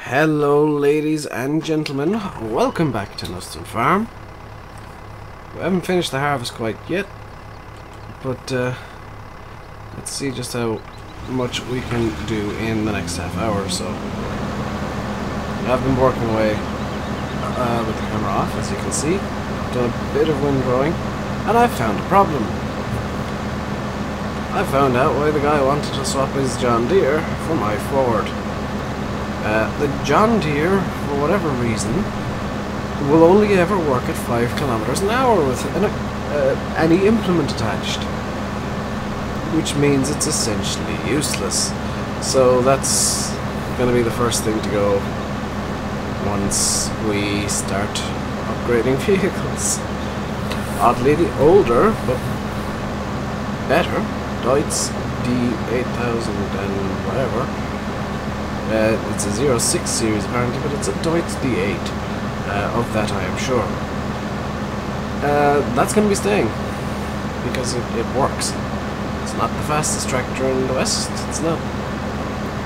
Hello ladies and gentlemen, welcome back to Knuston Farm. We haven't finished the harvest quite yet, but let's see just how much we can do in the next half hour or so. I've been working away with the camera off, as you can see. I've done a bit of windrowing, and I've found a problem. I found out why the guy wanted to swap his John Deere for my Ford. The John Deere, for whatever reason, will only ever work at 5 kilometers an hour with any implement attached, which means it's essentially useless. So that's going to be the first thing to go once we start upgrading vehicles. Oddly, the older but better Deutz D8000 and whatever. It's a 06 series apparently, but it's a Deutz D8. Of that I am sure. That's going to be staying, because it works. It's not the fastest tractor in the West. It's not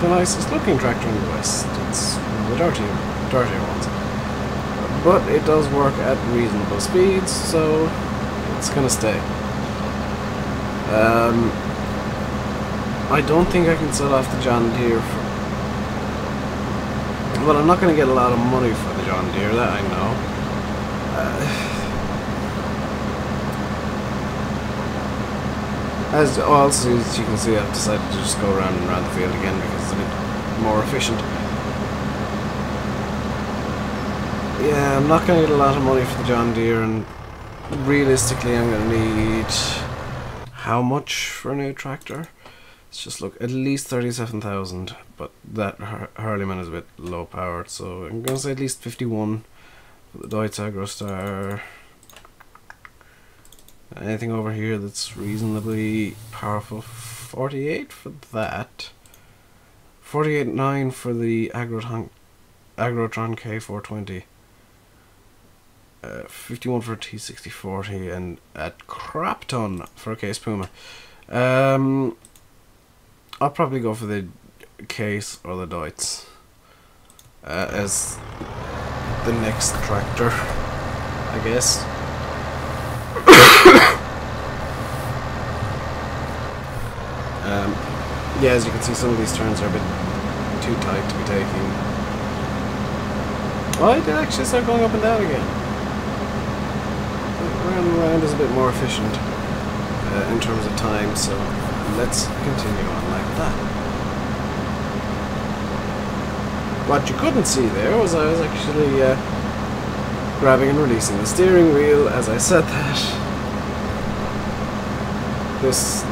the nicest looking tractor in the West. It's the dirtier ones. But it does work at reasonable speeds, so it's going to stay. I don't think I can sell off the John Deere for... Well, I'm not going to get a lot of money for the John Deere, that I know. As you can see, I've decided to just go around and around the field again because it's a bit more efficient. Yeah, I'm not going to get a lot of money for the John Deere, and realistically I'm going to need... How much for a new tractor? Let's just look, at least 37,000, but that Hurleyman is a bit low powered, so I'm going to say at least 51 for the Deutz AgroStar. Anything over here that's reasonably powerful, 48 for that, 48.9 for the Agrotron K420, 51 for a T6040, and a crap ton for a Case Puma. I'll probably go for the Case or the Deutz as the next tractor, I guess. Yeah, as you can see, some of these turns are a bit too tight to be taking. Oh, it did actually start going up and down again. Round and round is a bit more efficient in terms of time, so let's continue on like that. What you couldn't see there was I was actually grabbing and releasing the steering wheel as I said that. This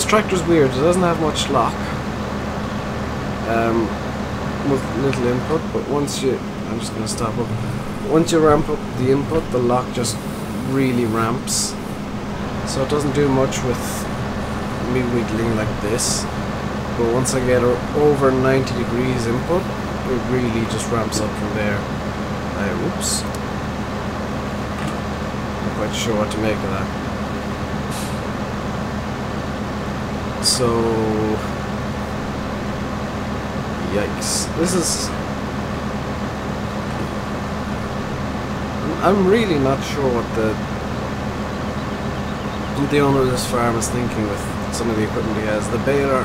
tractor's weird. It doesn't have much lock with little input, but once you... I'm just going to stop up. Once you ramp up the input, the lock just really ramps. So it doesn't do much with me wiggling like this, but once I get over 90 degrees input, it really just ramps up from there. Oops. Not quite sure what to make of that. So... Yikes. This is... I'm really not sure what the owner of this farm is thinking with some of the equipment he has. The baler,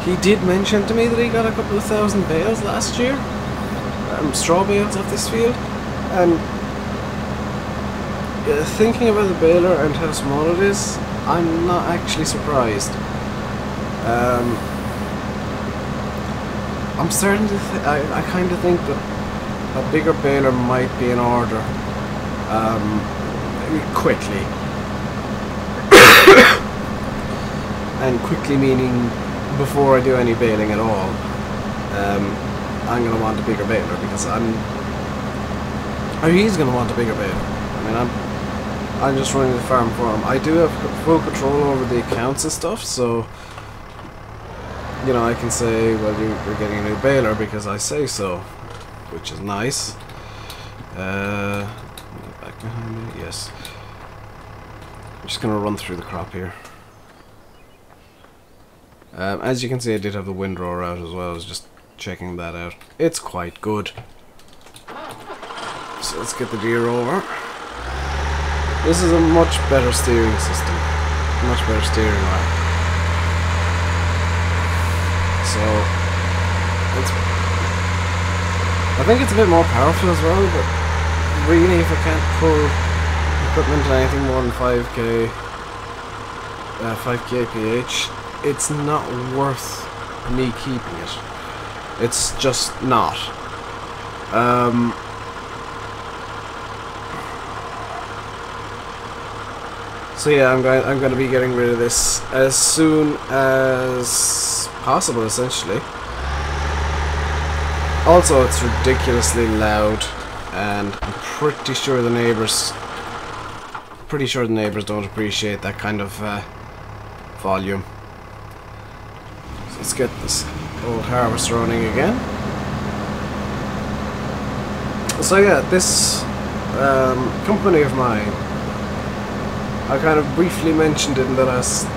he did mention to me that he got a couple of thousand bales last year, straw bales off this field, and thinking about the baler and how small it is, I'm not actually surprised. I'm starting to I kind of think that a bigger baler might be in order quickly. And quickly meaning before I do any baling at all. I'm going to want a bigger baler because or he's going to want a bigger baler. I mean, I'm just running the farm for him. I do have full control over the accounts and stuff, so you know, I can say, well, you're getting a new baler because I say so, which is nice. Back behind me, yes. I'm just going to run through the crop here. As you can see, I did have the windrower out as well. I was just checking that out. It's quite good. So let's get the gear over. This is a much better steering system. Much better steering wheel. So I think it's a bit more powerful as well, but really if I can't pull equipment to anything more than 5 kph, it's not worth me keeping it. It's just not. So yeah, I'm going to be getting rid of this as soon as possible, essentially. Also, it's ridiculously loud, and I'm pretty sure the neighbors don't appreciate that kind of volume. So let's get this old harvester running again. So yeah, this company of mine, I kind of briefly mentioned it in the last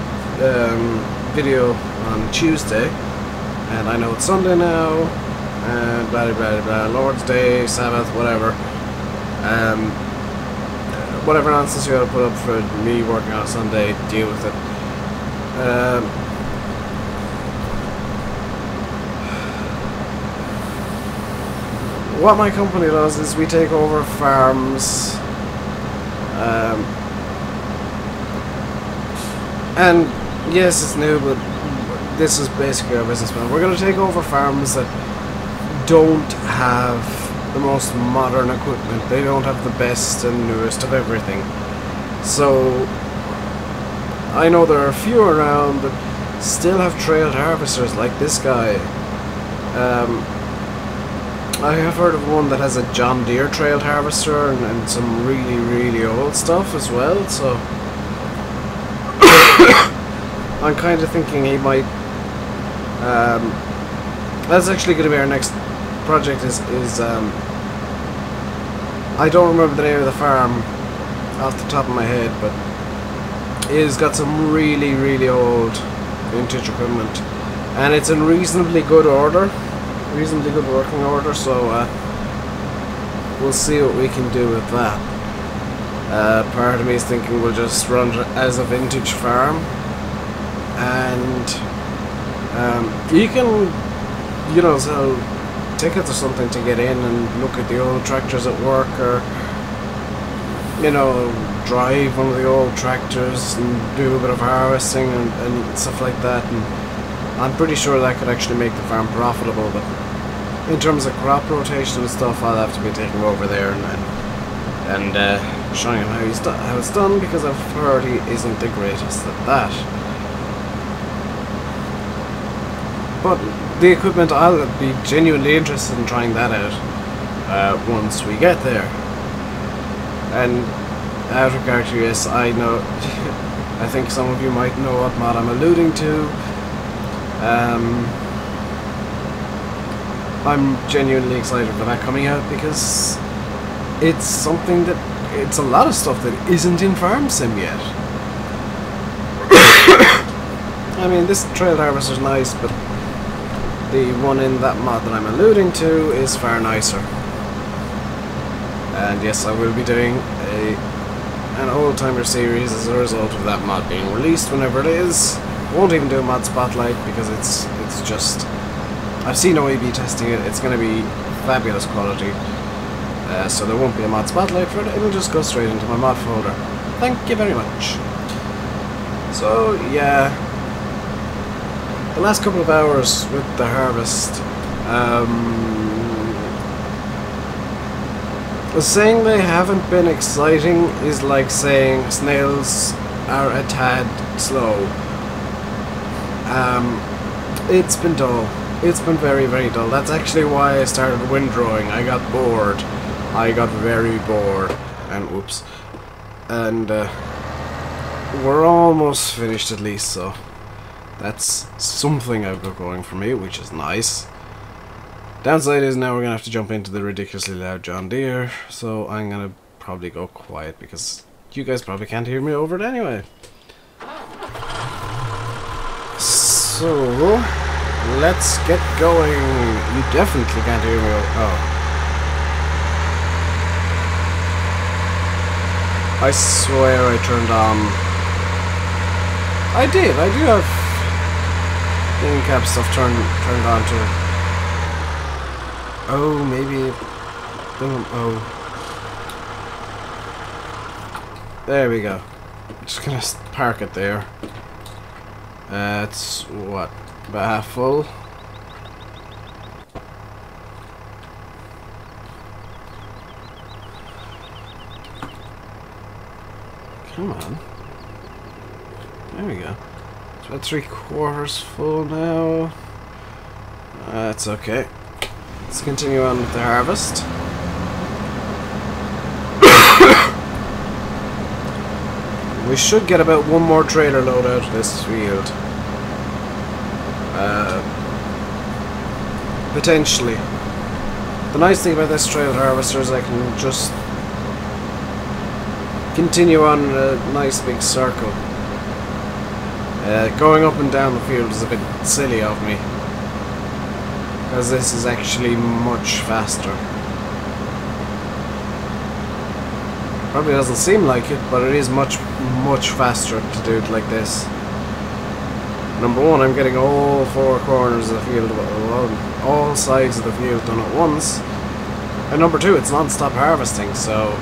video on Tuesday, and I know it's Sunday now, and blah blah blah blah, Lord's Day, Sabbath, whatever. Whatever nonsense you gotta put up for me working on a Sunday, deal with it. What my company does is we take over farms, and yes, it's new, but this is basically our business plan. We're going to take over farms that don't have the most modern equipment. They don't have the best and newest of everything. So I know there are a few around that still have trailed harvesters like this guy. I have heard of one that has a John Deere trailed harvester and some really, really old stuff as well, so I'm kind of thinking he might. That's actually going to be our next project. Is I don't remember the name of the farm off the top of my head, but it's got some really, really old vintage equipment, and it's in reasonably good order, reasonably good working order. So we'll see what we can do with that. Part of me is thinking we'll just run it as a vintage farm, and you can, you know, sell tickets or something to get in and look at the old tractors at work, or, you know, drive one of the old tractors and do a bit of harvesting and stuff like that. And I'm pretty sure that could actually make the farm profitable, but in terms of crop rotation and stuff, I'll have to be taking over there and showing him how it's done, because I've heard he isn't the greatest at that. But the equipment, I'll be genuinely interested in trying that out once we get there. And out of character, yes, I know. I think some of you might know what mod I'm alluding to. I'm genuinely excited for that coming out, because it's something that, it's a lot of stuff that isn't in Farm Sim yet. I mean, this trail harvester's nice, but the one in that mod that I'm alluding to is far nicer. And yes, I will be doing an old timer series as a result of that mod being released whenever it is. Won't even do a mod spotlight, because it's just, I've seen OEB testing it. It's going to be fabulous quality. So there won't be a mod spotlight for it. It'll just go straight into my mod folder. Thank you very much. So yeah, the last couple of hours with the harvest, saying they haven't been exciting is like saying snails are a tad slow. It's been dull. It's been very, very dull. That's actually why I started windrowing. I got bored. I got very bored. And whoops. And we're almost finished, at least, so that's something I've got going for me, which is nice. Downside is now we're gonna have to jump into the ridiculously loud John Deere, so I'm gonna probably go quiet, because you guys probably can't hear me over it anyway. So let's get going. You definitely can't hear me. Oh. I swear I turned on... I did. I do have in-cab stuff turned on too. Oh, maybe... Oh. There we go. I'm just gonna park it there. It's what? About half full. Come on. There we go. It's about 3/4 full now. That's okay. Let's continue on with the harvest. We should get about one more trailer load out of this field. Potentially. The nice thing about this trailer harvester is I can just continue on in a nice big circle. Going up and down the field is a bit silly of me, because this is actually much faster. Probably doesn't seem like it, but it is much faster to do it like this. Number one, I'm getting all 4 corners of the field, all sides of the field done at once. And number two, it's non-stop harvesting, so,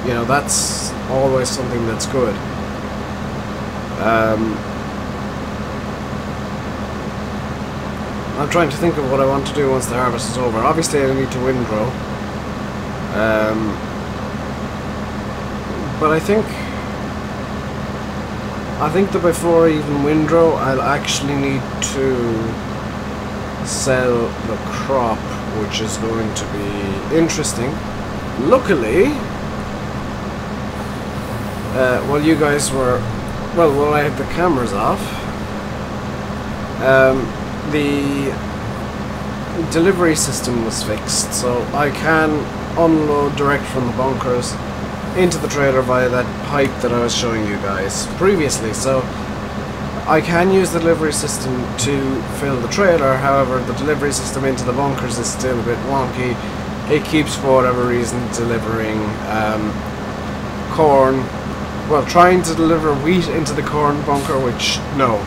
you know, that's always something that's good. I'm trying to think of what I want to do once the harvest is over. Obviously I need to windrow. But I think that before I even windrow, I'll actually need to sell the crop, which is going to be interesting. Luckily, while you guys were, well, while I had the cameras off, the delivery system was fixed, so I can unload direct from the bunkers into the trailer via that pipe that I was showing you guys previously. So I can use the delivery system to fill the trailer. However, the delivery system into the bunkers is still a bit wonky. It keeps, for whatever reason, delivering corn, well, trying to deliver wheat into the corn bunker, which, no.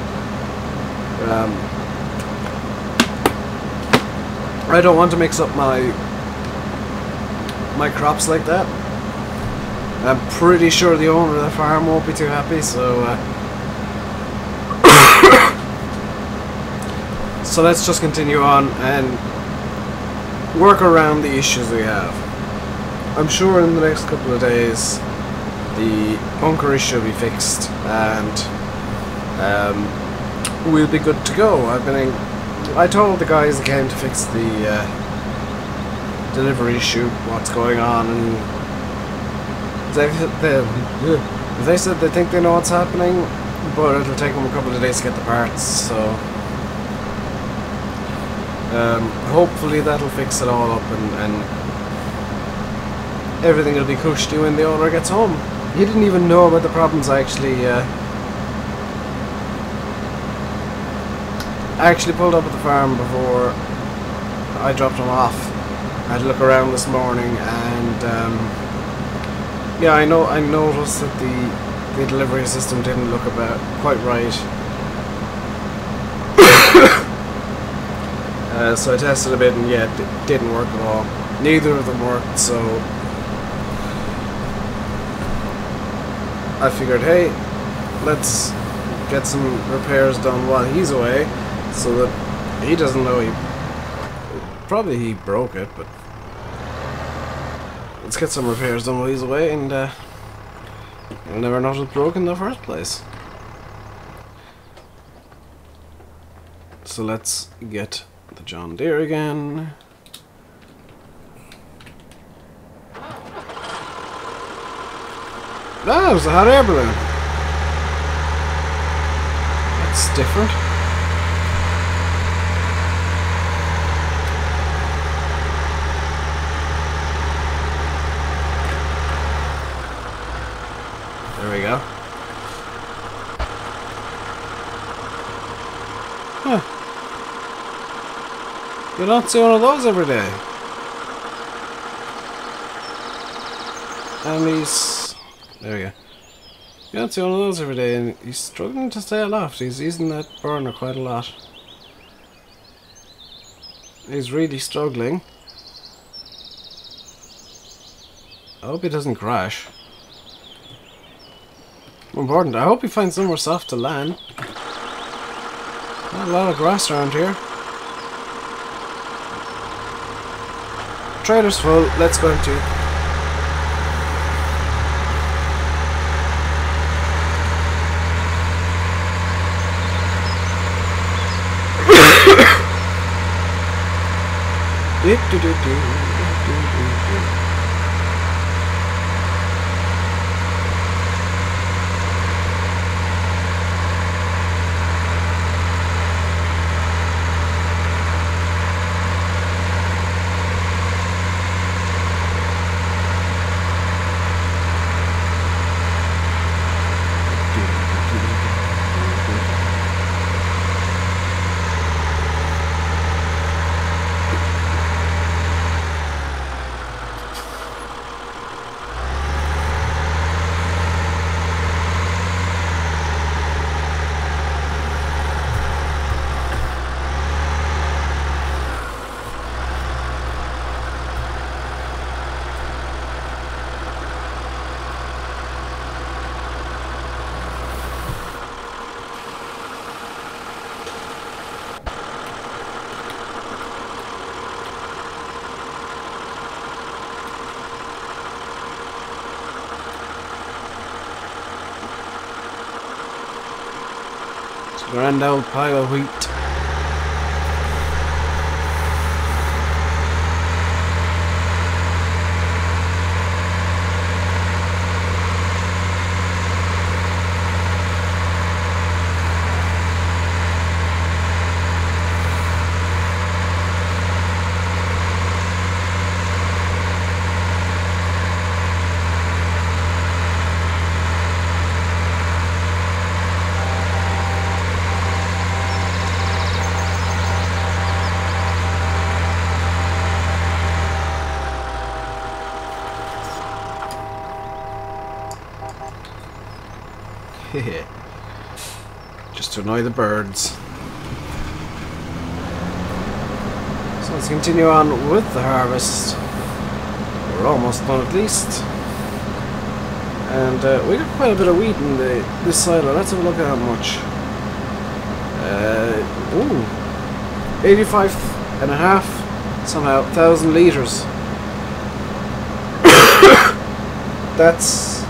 I don't want to mix up my crops like that. I'm pretty sure the owner of the farm won't be too happy, so so let's just continue on and work around the issues we have. I'm sure in the next couple of days the bunker issue will be fixed and we'll be good to go. I told the guys that came to fix the delivery issue what's going on, and they said they think they know what's happening, but it'll take them a couple of days to get the parts, so hopefully that'll fix it all up and everything will be cushy when the owner gets home. He didn't even know about the problems I actually pulled up at the farm before I dropped him off. I had a look around this morning, and yeah, I noticed that the delivery system didn't look about quite right. So I tested a bit, and yeah, it didn't work at all. Neither of them worked, so I figured, hey, let's get some repairs done while he's away, so that he doesn't know probably he broke it, but let's get some repairs done while he's away, and you'll never know it was broken in the first place. So let's get the John Deere again. Ah, it was a hot air balloon. That's different. There we go. Huh. You don't see one of those every day. And he's... There we go. You don't see one of those every day, and he's struggling to stay aloft. He's using that burner quite a lot. He's really struggling. I hope he doesn't crash. More important, I hope he finds somewhere soft to land. Not a lot of grass around here. Trailer's full, let's go into it. Grand old pile of wheat. Just to annoy the birds. So let's continue on with the harvest. We're almost done at least. And we got quite a bit of wheat in this silo. Let's have a look at how much. 85 and a half, somehow, 1,000 litres. That's...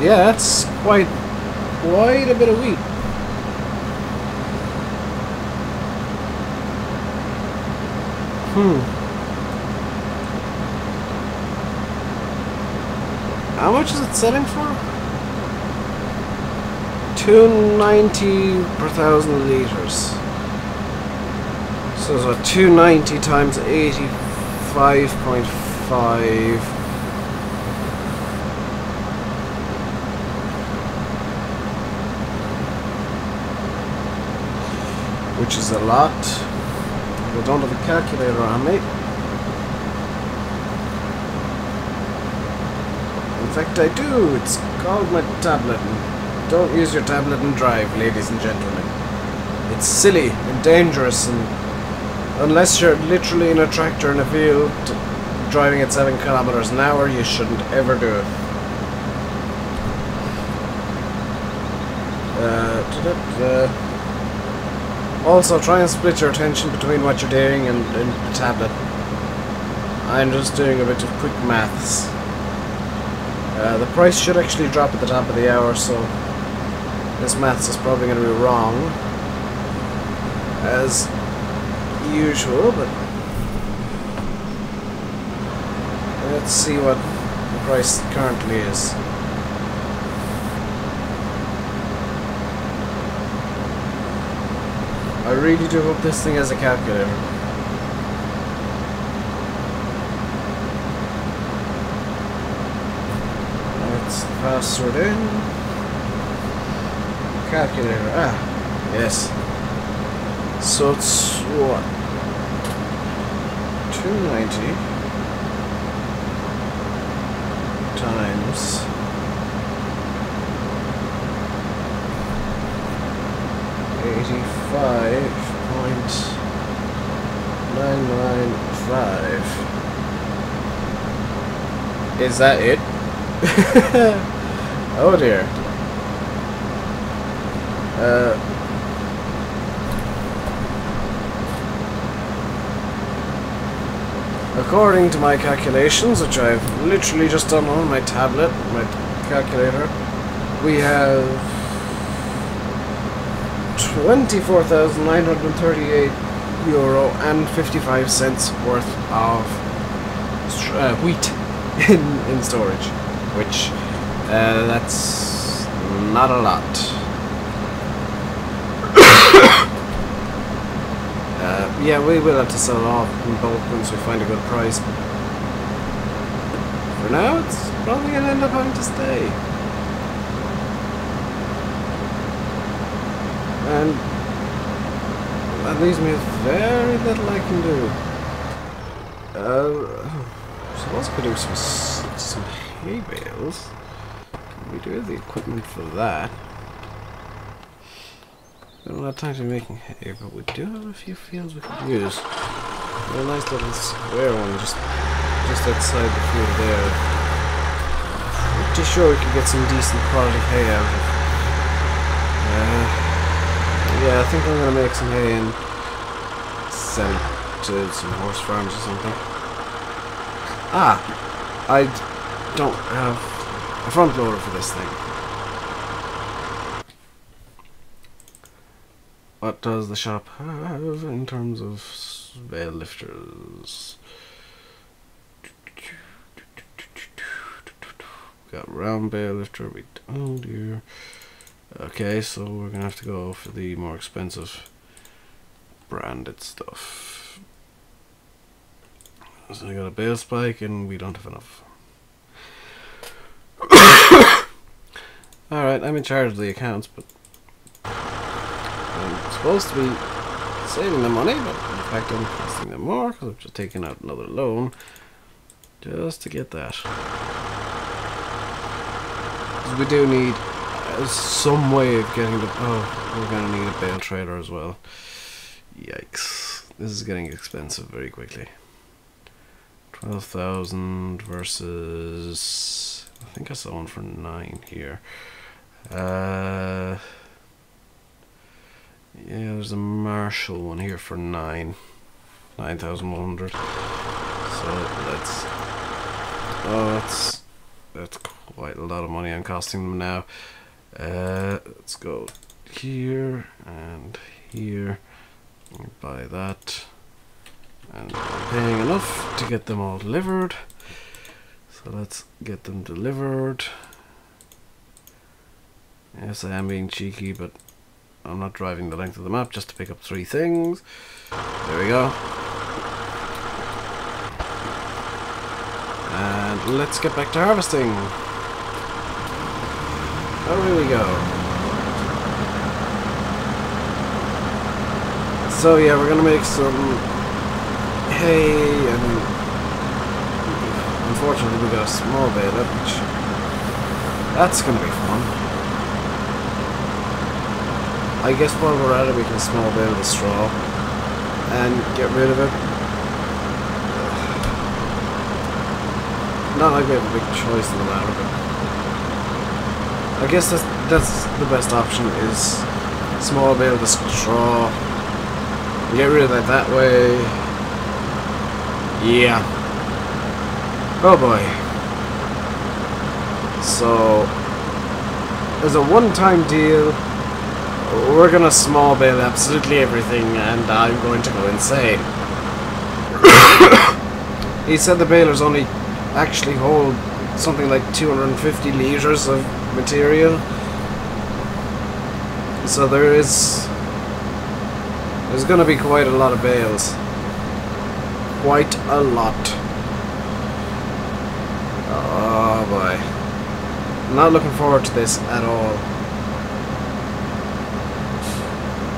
yeah, that's quite a bit of wheat. How much is it selling for? $2.90 per 1,000 litres. So it's 290 times 85.5. Which is a lot. I don't have a calculator on me. In fact, I do. It's called my tablet. And don't use your tablet and drive, ladies and gentlemen. It's silly and dangerous, and unless you're literally in a tractor in a field driving at 7 kilometers an hour, you shouldn't ever do it. Also, try and split your attention between what you're doing and the tablet. I'm just doing a bit of quick maths. The price should actually drop at the top of the hour, so this maths is probably going to be wrong, as usual, but let's see what the price currently is. I really do hope this thing has a calculator. Let's password in. Calculator. Ah, yes. So it's what? 290 times 85.995. Is that it? Oh dear. According to my calculations, which I've literally just done on my tablet, my calculator, we have 24,938 euro and 55 cents worth of wheat in storage, which that's not a lot. Yeah, we will have to sell it off in bulk once we find a good price. For now, it's probably going to end up having to stay. And that leaves me with very little I can do. So let's go do some hay bales. We do have the equipment for that. We don't have time to be making hay, but we do have a few fields we could use. A nice little square one just outside the field there. Pretty sure we could get some decent quality hay out of it. Yeah, I think I'm gonna make some hay and sell it to some horse farms or something. Ah! I don't have a front loader for this thing. What does the shop have in terms of bale lifters? Got round bale lifter. Oh dear. Okay, so we're gonna have to go for the more expensive branded stuff. So I got a bale spike and we don't have enough. Alright, I'm in charge of the accounts, but I'm supposed to be saving them money, but in fact I'm costing them more because I've just taken out another loan just to get that. Because we do need some way of getting the... Oh, we're going to need a bale trailer as well. Yikes. This is getting expensive very quickly. 12,000 versus... I think I saw one for 9 here. Yeah, there's a Marshall one here for 9,100. So let's... Oh, that's quite a lot of money I'm costing them now. Let's go here and here. Buy that. And I'm paying enough to get them all delivered. So let's get them delivered. Yes, I am being cheeky, but I'm not driving the length of the map just to pick up 3 things. There we go. And let's get back to harvesting. Here we go. So yeah, we're gonna make some hay, and unfortunately we got a small bale, which that's gonna be fun. I guess while we're at it, we can small bale the straw and get rid of it. Not like we have a big choice in the matter, but I guess that's the best option, is small bale the straw. Get rid of that way. Yeah. Oh boy. So, as a one-time deal, we're gonna small bale absolutely everything, and I'm going to go insane. He said the balers only actually hold something like 250 liters of material. So there's gonna be quite a lot of bales. Quite a lot. Oh boy. I'm not looking forward to this at all.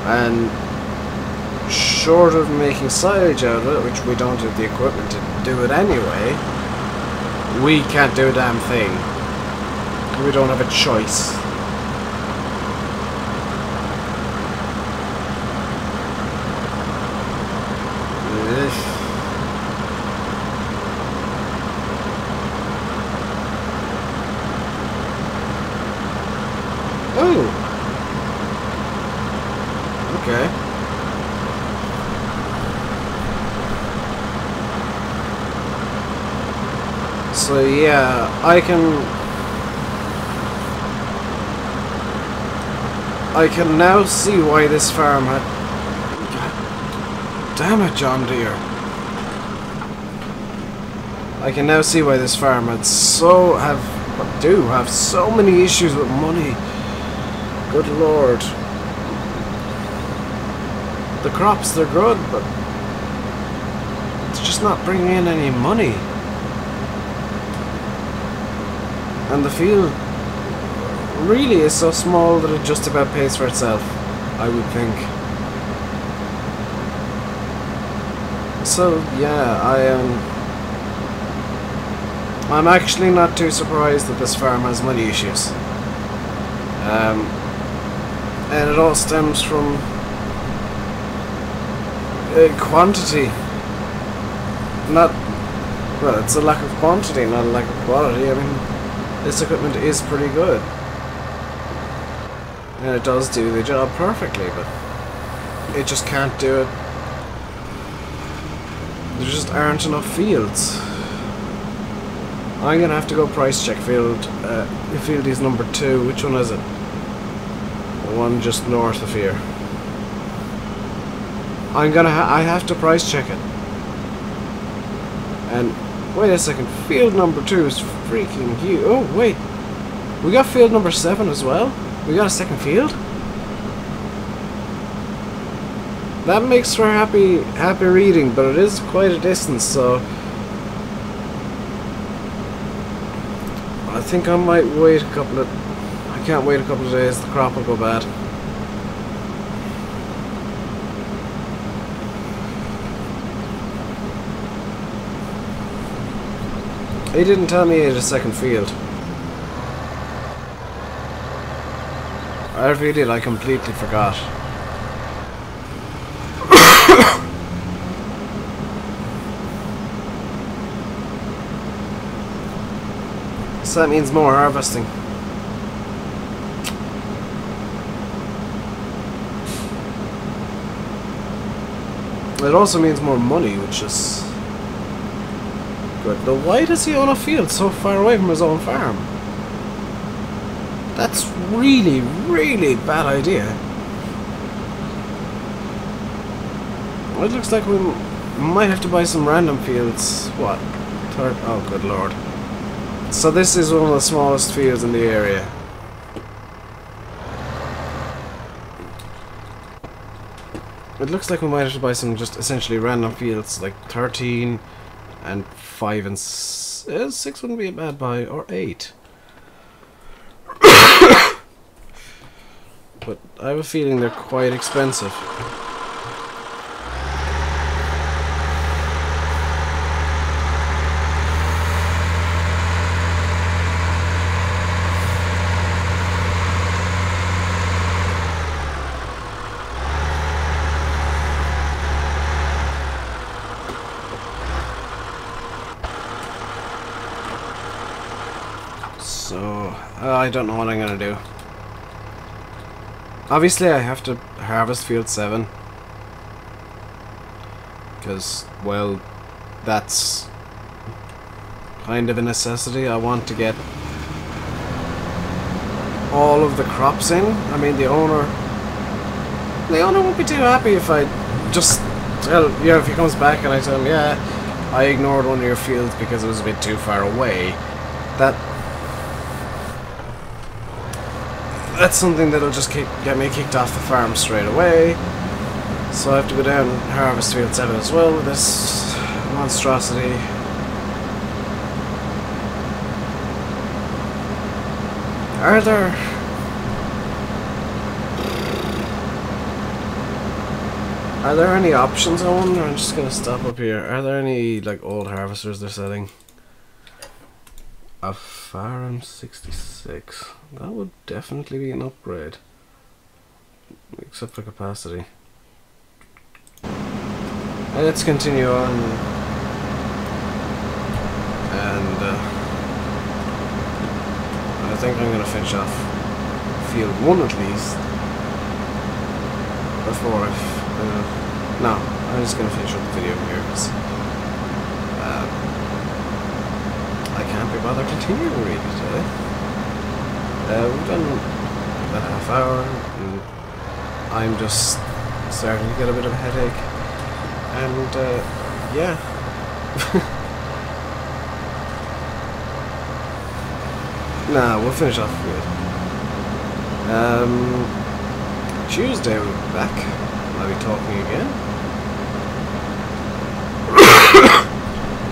And short of making silage out of it, which we don't have the equipment to do it anyway, we can't do a damn thing. We don't have a choice. Oh! Okay. So yeah, I can now see why this farm had... God damn it, John Deere. I can now see why this farm had do have so many issues with money. Good lord. The crops, they're good, but it's just not bringing in any money. And the field really is so small that it just about pays for itself, I would think. So yeah, I'm actually not too surprised that this farm has money issues. And it all stems from quantity. Well, it's a lack of quantity, not a lack of quality. I mean, this equipment is pretty good. And it does do the job perfectly, but it just can't do it. There just aren't enough fields. I'm gonna have to go price check field. Field is number 2. Which one is it? The one just north of here. I have to price check it. And wait a second, field number 2 is freaking huge. Oh wait, we got field number 7 as well. We got a second field. That makes for happy reading, but it is quite a distance, so I think I might wait a couple of... I can't wait a couple of days, the crop will go bad. He didn't tell me he had a second field. Or if he did, I completely forgot. So that means more harvesting. It also means more money, which is good. Though why does he own a field so far away from his own farm? That's really, really bad idea. It looks like we might have to buy some random fields. What? Oh, good lord. So this is one of the smallest fields in the area. It looks like we might have to buy some just essentially random fields, like 13 and 5 and 6 wouldn't be a bad buy, or 8. But I have a feeling they're quite expensive. So, I don't know what I'm gonna do. Obviously I have to harvest field 7. Because, well, that's kind of a necessity. I want to get all of the crops in. I mean, the owner won't be too happy if I just tell, you know, if he comes back and I tell him, yeah, I ignored one of your fields because it was a bit too far away. That's something that'll just get me kicked off the farm straight away. So I have to go down and harvest field 7 as well with this monstrosity. Are there... Are there any options, I wonder? I'm just gonna stop up here. Are there any like old harvesters they're selling? A Farm 66. That would definitely be an upgrade. Except for capacity. Let's continue on. And I think I'm gonna finish off field 1 at least. Before no, I'm just going to finish up the video here because I can't be bothered continuing really today. We've done about a half hour and I'm just starting to get a bit of a headache and yeah. Nah, we'll finish off good. Tuesday we'll be back. I'll be talking again.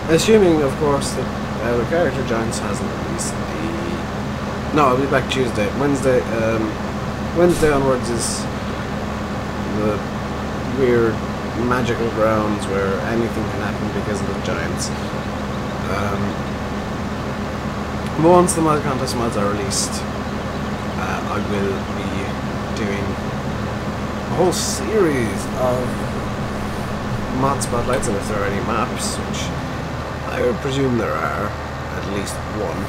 Assuming, of course, that the character Giants hasn't released the... No, I'll be back Tuesday. Wednesday onwards is the weird magical grounds where anything can happen because of the Giants. Once the mod contest mods are released, I will be doing a whole series of mod spotlights, and if there are any maps, which I would presume there are at least one.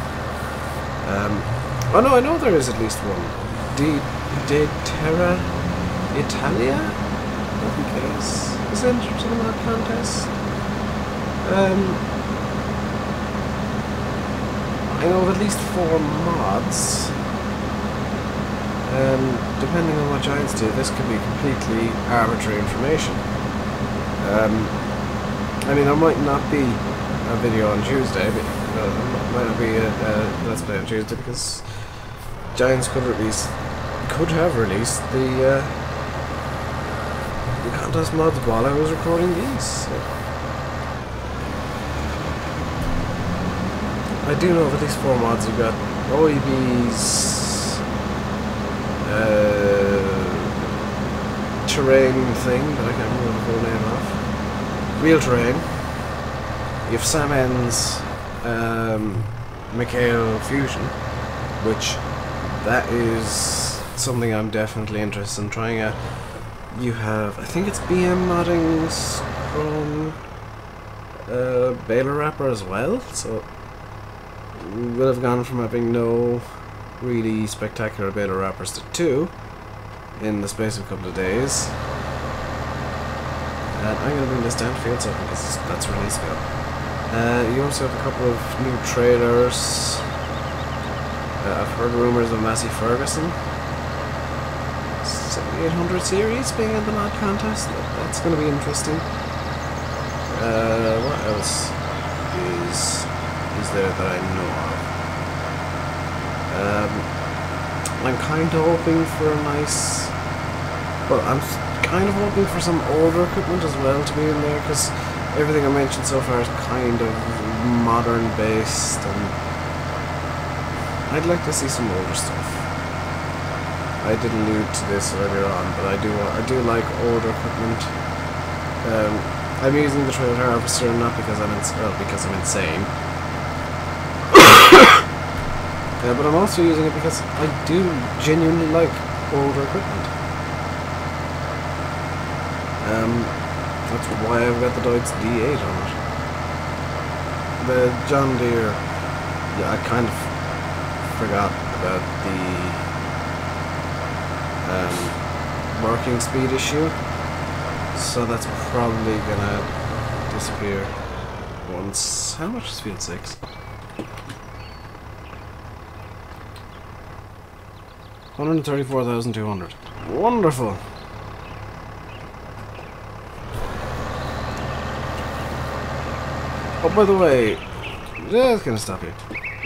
Oh no, I know there is at least one. De Terra Italia, I think it is entered to the mod contest. I know of at least 4 mods. Depending on what Giants do, this could be completely arbitrary information. I mean, there might not be a video on Tuesday, but there might not be a Let's Play on Tuesday because Giants could have released the contest mods while I was recording these. So. I do know of at least 4 mods. You've got OEB's terrain thing that I can't remember the full name of. Real terrain. You have Sam N's Mikhail Fusion, which that is something I'm definitely interested in trying out. You have, I think it's BM Modding's Chrome Baler Wrapper as well, so we will have gone from having no really spectacular Baler Wrappers to 2 in the space of a couple of days. And I'm going to bring this down to field 7 because that's release go. You also have a couple of new trailers. I've heard rumours of Massey Ferguson 7800 series being in the mod contest. That's going to be interesting. What else is there that I know of? I'm kind of hoping for a nice... Well, I'm kind of hoping for some older equipment as well to be in there, because everything I mentioned so far is kind of modern based, and I'd like to see some older stuff. I did allude to this earlier on, but I do like older equipment. I'm using the Trail Harvester not because I'm insane. But I'm also using it because I do genuinely like older equipment. That's why I've got the Deutz D8 on it. The John Deere, yeah, I kind of forgot about the working speed issue, so that's probably gonna disappear once. How much is field 6? 134,200. Wonderful. Oh, by the way, just gonna stop you.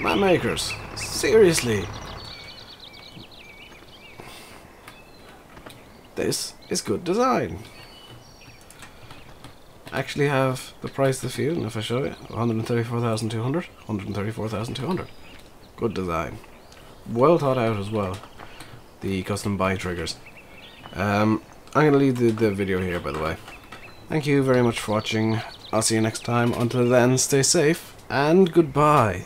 Map makers, seriously. This is good design. Actually have the price of the field, and if I show you, 134,200, 134,200. Good design. Well thought out as well. The custom buy triggers. I'm going to leave the video here, by the way. Thank you very much for watching. I'll see you next time. Until then, stay safe, and goodbye.